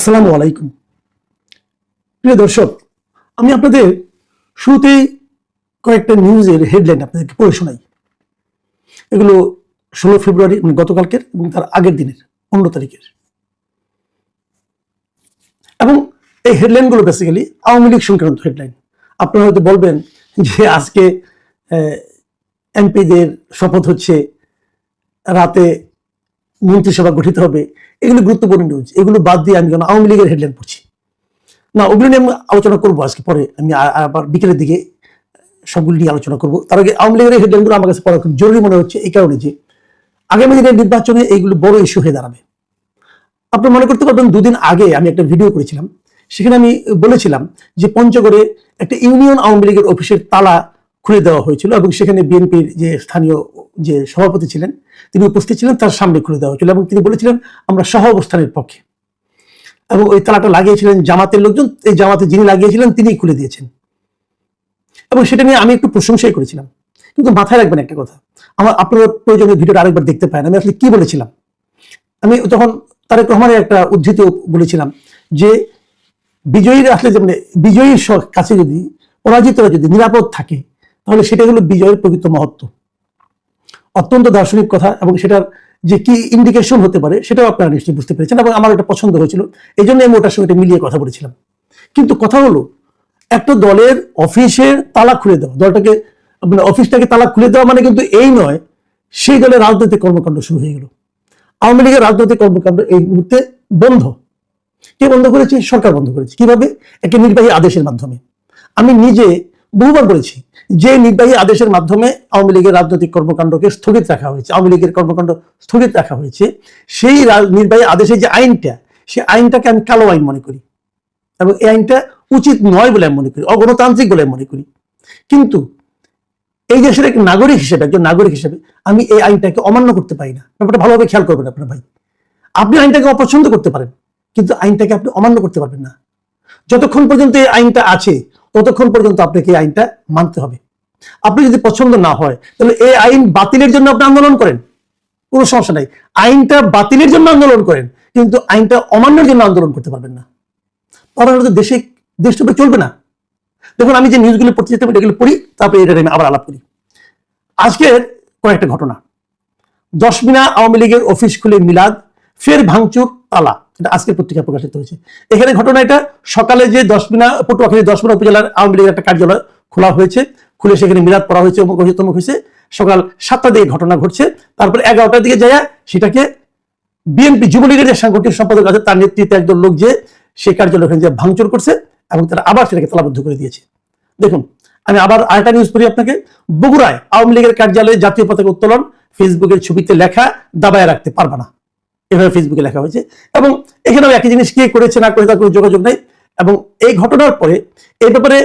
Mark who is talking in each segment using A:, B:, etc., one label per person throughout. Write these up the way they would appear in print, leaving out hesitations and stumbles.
A: আসসালামু আলাইকুম প্রিয় দর্শক, আমি আপনাদের শুরুতেই কয়েকটা নিউজের হেডলাইন আপনাদেরকে পড়ে শোনাই। এগুলো 16 ফেব্রুয়ারি মানে গতকালকের এবং তার আগের দিনের 15 তারিখের। এবং এই হেডলাইনগুলো বেসিক্যালি আওয়ামী লীগ সংক্রান্ত হেডলাইন। আপনারা হয়তো বলবেন যে আজকে এমপিদের শপথ হচ্ছে, রাতে মন্ত্রিসভা গঠিত হবে, এগুলো গুরুত্বপূর্ণ নিউজ। এগুলো বাদ দিয়ে আমি কেন আওয়ামী লীগের হেডলাইন পড়ছি না? ওগুলো নিয়ে আমি আলোচনা করবো আজকে, পরে আমি আবার বিকেলের দিকে সবগুলো নিয়ে আলোচনা করবো। তার আগে আওয়ামী লীগের হেডলাইনগুলো আমার কাছে পড়া খুব জরুরি মনে হচ্ছে এই কারণে যে আগামী দিনের নির্বাচনে এইগুলো বড় ইস্যু হয়ে দাঁড়াবে। আপনি মনে করতে পারবেন, দুদিন আগে আমি একটা ভিডিও করেছিলাম, সেখানে আমি বলেছিলাম যে পঞ্চগড়ে একটা ইউনিয়ন আওয়ামী লীগের অফিসের তালা খুলে দেওয়া হয়েছিল এবং সেখানে বিএনপির যে স্থানীয় যে সভাপতি ছিলেন তিনি উপস্থিত ছিলেন, তার সামনে খুলে দেওয়া হয়েছিল এবং তিনি বলেছিলেন আমরা সহ অবস্থানের পক্ষে। এবং ওই তালাটা লাগিয়েছিলেন জামাতের লোকজন, এই জামাতে যিনি লাগিয়েছিলেন তিনি খুলে দিয়েছেন। এবং সেটা নিয়ে আমি একটু প্রশংসাই করেছিলাম। কিন্তু মাথায় রাখবেন একটা কথা, আপনারা প্রয়োজনীয় ভিডিওটা আরেকবার দেখতে পারেন। আমি আসলে কি বলেছিলাম? আমি তখন তারেক রহমানের একটা উদ্ধৃতি বলেছিলাম যে বিজয়ীরা আসলে যে মানে বিজয়ীর কাছে যদি পরাজিতরা যদি নিরাপদ থাকে তাহলে সেটা হলো বিজয়ের প্রকৃত মহত্ব। অত্যন্ত দার্শনিক কথা, এবং সেটার যে কি ইন্ডিকেশন হতে পারে সেটাও আপনারা নিশ্চয়ই বুঝতে পেরেছেন, এবং আমার এটা পছন্দ হয়েছিল, এই জন্য আমি ওটার সঙ্গে মিলিয়ে কথা বলেছিলাম। কিন্তু কথা হলো, একটা দলের অফিসের তালা খুলে দেওয়া, দলটাকে মানে অফিসটাকে তালা খুলে দেওয়া মানে কিন্তু এই নয় সেই দলের রাজনৈতিক কর্মকাণ্ড শুরু হয়ে গেল। আওয়ামী লীগের রাজনৈতিক কর্মকাণ্ড এই মুহূর্তে বন্ধ। কে বন্ধ করেছে? সরকার বন্ধ করেছে। কিভাবে? একটা নির্বাহী আদেশের মাধ্যমে। আমি নিজে বহুবার বলেছি যে নির্বাহী আদেশের মাধ্যমে আওয়ামী লীগের রাজনৈতিক কর্মকাণ্ডকে স্থগিত রাখা হয়েছে, আওয়ামী লীগের কর্মকাণ্ড স্থগিত রাখা হয়েছে। সেই নির্বাহী আদেশের যে আইনটা, সেই আইনটাকে আমি কালো আইন মনে করি এবং এই আইনটা উচিত নয় বলে আমি মনে করি, অগণতান্ত্রিক বলে আমি মনে করি। কিন্তু এই দেশের এক নাগরিক হিসেবে, একজন নাগরিক হিসেবে আমি এই আইনটাকে অমান্য করতে পারি না। ব্যাপারটা ভালোভাবে খেয়াল করবেন আপনার ভাই। আপনি আইনটাকে অপছন্দ করতে পারেন, কিন্তু আইনটাকে আপনি অমান্য করতে পারবেন না। যতক্ষণ পর্যন্ত এই আইনটা আছে ততক্ষণ পর্যন্ত আপনাকে এই আইনটা মানতে হবে। আপনি যদি পছন্দ না হয় তাহলে এই আইন বাতিলের জন্য আপনি আন্দোলন করেন, কোনো সমস্যা নাই। আইনটা বাতিলের জন্য আন্দোলন করেন, কিন্তু আইনটা অমান্যের জন্য আন্দোলন করতে পারবেন না। তাহলে দেশটা চলবে না। দেখুন, আমি যে নিউজগুলো পড়তে যেতাম এগুলো পড়ি, তারপরে এটা আমি আবার আলাপ করি। আজকের কয়েকটা ঘটনা। 10 মিনা আওয়ামী লীগের অফিস খুলে মিলাদ, ফের ভাঙচুর তালা, এটা আজকের পত্রিকায় প্রকাশিত হয়েছে। এখানে ঘটনা এটা সকালে যে 10 মিনা পটুয়াখালী 10 মিনা উপজেলার আওয়ামী লীগের একটা কার্যালয় খোলা হয়েছে, খুলে সেখানে মিলাদ পড়া হয়েছে, অমুক হয়েছে। সকাল 7টার দিকে ঘটনা ঘটছে। তারপরে 11টার দিকে যায় সেটাকে বিএনপি যুবলীগের যে সাংগঠনিক সম্পাদক আছে তার নেতৃত্বে একজন লোক যে সেই কার্যালয় ওখানে যে ভাঙচুর করছে এবং তারা আবার সেটাকে তালাবদ্ধ করে দিয়েছে। দেখুন, আমি আবার আরেকটা নিউজ পড়ি আপনাকে। বগুড়ায় আওয়ামী লীগের কার্যালয়ে জাতীয় পতাকা উত্তোলন, ফেসবুকের ছবিতে লেখা দাবায় রাখতে পারবে না, এভাবে ফেসবুকে লেখা হয়েছে। এবং এখানেও একই জিনিস কে করেছে না করে তার কোনো যোগাযোগ নেই। এবং এই ঘটনার পরে এই ব্যাপারে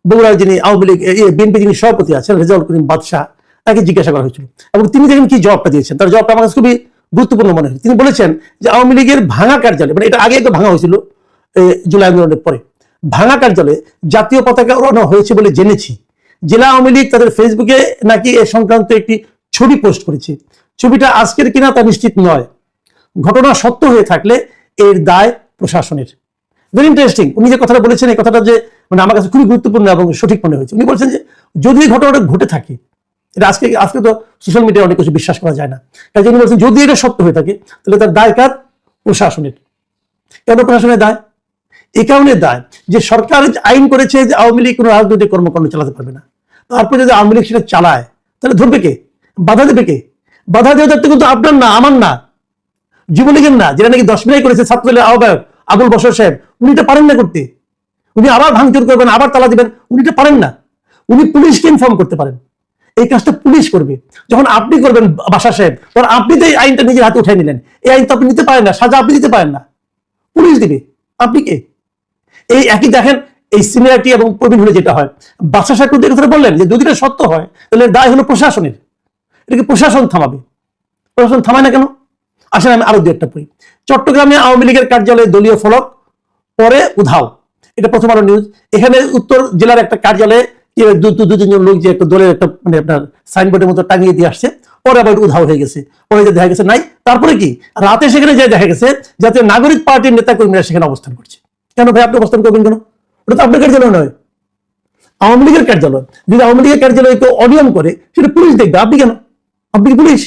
A: বগুড়ার যিনি আওয়ামী লীগ বিএনপি যিনি সভাপতি আছেন রেজাউল করিম বাদশাহ, তাকে জিজ্ঞাসা করা হয়েছিল এবং তিনি দেখেন কি জবাবটা দিয়েছেন। তার জবাবটা আমার কাছে খুবই গুরুত্বপূর্ণ মনে হয়। তিনি বলেছেন যে আওয়ামী লীগের ভাঙা কার্যালয়, মানে এটা আগে তো ভাঙা হয়েছিল জুলাই আন্দোলনের পরে, ভাঙা কার্যালয়ে জাতীয় পতাকা ওড়ানো হয়েছে বলে জেনেছি। জেলা আওয়ামী লীগ তাদের ফেসবুকে নাকি এ সংক্রান্ত একটি ছবি পোস্ট করেছে। ছবিটা আজকের কিনা তা নিশ্চিত নয়। ঘটনা সত্য হয়ে থাকলে এর দায় প্রশাসনের। Very interesting. উনি যে কথাটা বলেছেন এই কথাটা যে মানে আমার কাছে খুবই গুরুত্বপূর্ণ এবং সঠিক মনে হয়েছে। উনি বলছেন যে যদি এই ঘটনাটা ঘটে থাকে, এটা আজকে তো সোশ্যাল মিডিয়ায় অনেক কিছু বিশ্বাস করা যায় না, তাই উনি বলছেন যদি এটা সত্য হয়ে থাকে তাহলে তার দায় কার? প্রশাসনের। কেন প্রশাসনের দায়? এই কারণে দায় যে সরকার আইন করেছে যে আওয়ামী লীগ কোনো রাজনৈতিক কর্মকাণ্ড চালাতে পারবে না। তারপরে যদি আওয়ামী লীগ সেটা চালায় তাহলে ধরবে কে? বাধা দেবে কে? বাধা দেওয়ার দায়িত্ব কিন্তু আপনার না, আমার না, যুবলীগের না, যেটা নাকি 10 মিনাই করেছে ছাত্রলীগের আহ্বায়ক আবুল বশর সাহেব। উনি এটা পারেন না করতে। উনি আবার ভাঙচুর করবেন, আবার তালা দিবেন, উনি এটা পারেন না। উনি পুলিশকে ইনফর্ম করতে পারেন, এই কাজটা পুলিশ করবে। যখন আপনি করবেন বাশার সাহেব, তখন আপনি তো এই আইনটা নিজের হাতে উঠাই নিলেন। এই আইন তো আপনি নিতে পারেন না, সাজা আপনি দিতে পারেন না, পুলিশ দিবে। আপনি কে? এই একই দেখেন এই সিনিয়রিটি এবং প্রবীণ হলে যেটা হয়। বাশার সাহেব কিন্তু কথা বললেন যে যদি এটা সত্য হয় তাহলে দায় হলো প্রশাসনের। এটাকে প্রশাসন থামাবে। প্রশাসন থামায় না কেন? আসলে আমি আরো দু একটা পড়ি। চট্টগ্রামে আওয়ামী লীগের কার্যালয়ে দলীয় ফলক পরে উধাও, এটা প্রথম আলো নিউজ। এখানে উত্তর জেলার একটা কার্যালয়ে দু তিনজন লোক যে একটা দলের একটা মানে আপনার সাইনবোর্ডের মতো টাঙিয়ে দিয়ে আসছে, পরে আবার উধাও হয়ে গেছে, পরে যে দেখা গেছে নাই। তারপরে কি রাতে সেখানে যে দেখা গেছে জাতীয় নাগরিক পার্টির নেতা কর্মীরা সেখানে অবস্থান করছে। কেন ভাই আপনি অবস্থান করবেন কেন? ওটা তো আপনার কার্যালয় নয়, আওয়ামী লীগের কার্যালয়। যদি আওয়ামী লীগের কার্যালয় কেউ অনিয়ম করে সেটা পুলিশ দেখবে, আপনি কেন? আপনি কি পুলিশ?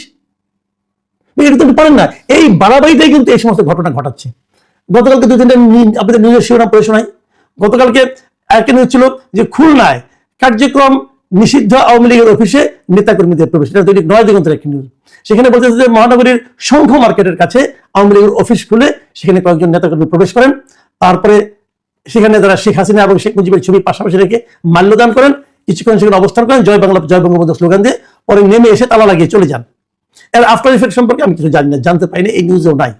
A: এটা তো পারেন না। এই বাড়াবাড়িটাই কিন্তু এই সমস্ত ঘটনা ঘটাচ্ছে। গতকালকে দুই তিনটা আপনাদের নিউজের শিরোনাম পড়ে শোনাই। গতকালকে একটা নিউজ ছিল যে খুলনায় কার্যক্রম নিষিদ্ধ আওয়ামী লীগের অফিসে নেতাকর্মীদের প্রবেশ। এটা দৈনিক নয় দিগন্তের একটি নিউজ। সেখানে বলতেছে যে মহানগরীর শঙ্খ মার্কেটের কাছে আওয়ামী লীগের অফিস খুলে সেখানে কয়েকজন নেতাকর্মী প্রবেশ করেন। তারপরে সেখানে তারা শেখ হাসিনা এবং শেখ মুজিবের ছবি পাশাপাশি রেখে মাল্যদান করেন, কিছুক্ষণ সেখানে অবস্থান করেন, জয় বাংলা জয় বঙ্গবন্ধু স্লোগান দিয়ে, পরে নেমে এসে তালা লাগিয়ে চলে যান। এর আফটার ইফেক্ট সম্পর্কে আমি কিছু জানি না, জানতে পারিনি, এই নিউজেও নাই।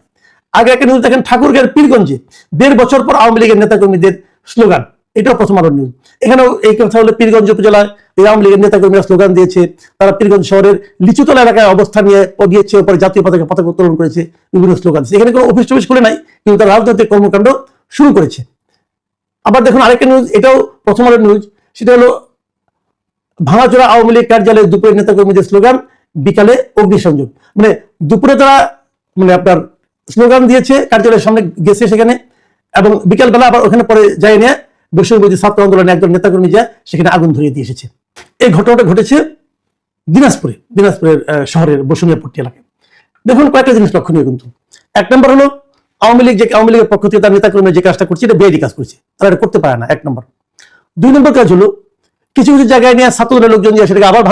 A: আগে একটা নিউজ দেখেন ঠাকুরগাঁয়ের পীরগঞ্জে 1.5 বছর পর আওয়ামী লীগের নেতাকর্মীদের স্লোগান, এটাও প্রথম আলোর নিউজ। এখানেও এই কথা হলো পীরগঞ্জ উপজেলায় আওয়ামী লীগের নেতাকর্মীরা স্লোগান দিয়েছে। তারা পীরগঞ্জ শহরের লিচুতলা এলাকায় অবস্থান নিয়ে গিয়েছে, পরে জাতীয় পতাকা উত্তোলন করেছে, বিভিন্ন স্লোগান দিয়েছে। এখানে কোনো অফিস টফিস খুলে নাই, কিন্তু তারা রাজনৈতিক কর্মকাণ্ড শুরু করেছে। আবার দেখুন আরেকটা নিউজ, এটাও প্রথম আলোর নিউজ, সেটা হলো ভাঙাচোরা আওয়ামী লীগ কার্যালয়ে দুপুরে নেতাকর্মীদের স্লোগান, বিকালে অগ্নিসংযোগ। মানে দুপুরে তারা মানে আপনার স্লোগান দিয়েছে, কার্যালয়ের সামনে গেছে সেখানে, এবং বিকালবেলা আবার ওখানে পরে যাই নিয়ে বৈষম্যবিরোধী ছাত্র আন্দোলনে একজন নেতাকর্মী যায় সেখানে আগুন ধরিয়ে দিয়ে এসেছে। এই ঘটনাটা ঘটেছে দিনাজপুরের শহরের বসুনিয়াপট্টি এলাকায়। দেখুন কয়েকটা জিনিস লক্ষণীয় কিন্তু। এক নম্বর হলো আওয়ামী লীগের পক্ষ থেকে তার নেতাকর্মী যে কাজটা করছে এটা বেআইনি কাজ করছে, তারা এটা করতে পারে না, এক নম্বর। 2 নম্বর কাজ হলো কিছু কিছু জায়গায় নিয়ে ছাত্রদের লোকজন দিয়ে সেটাকে আবার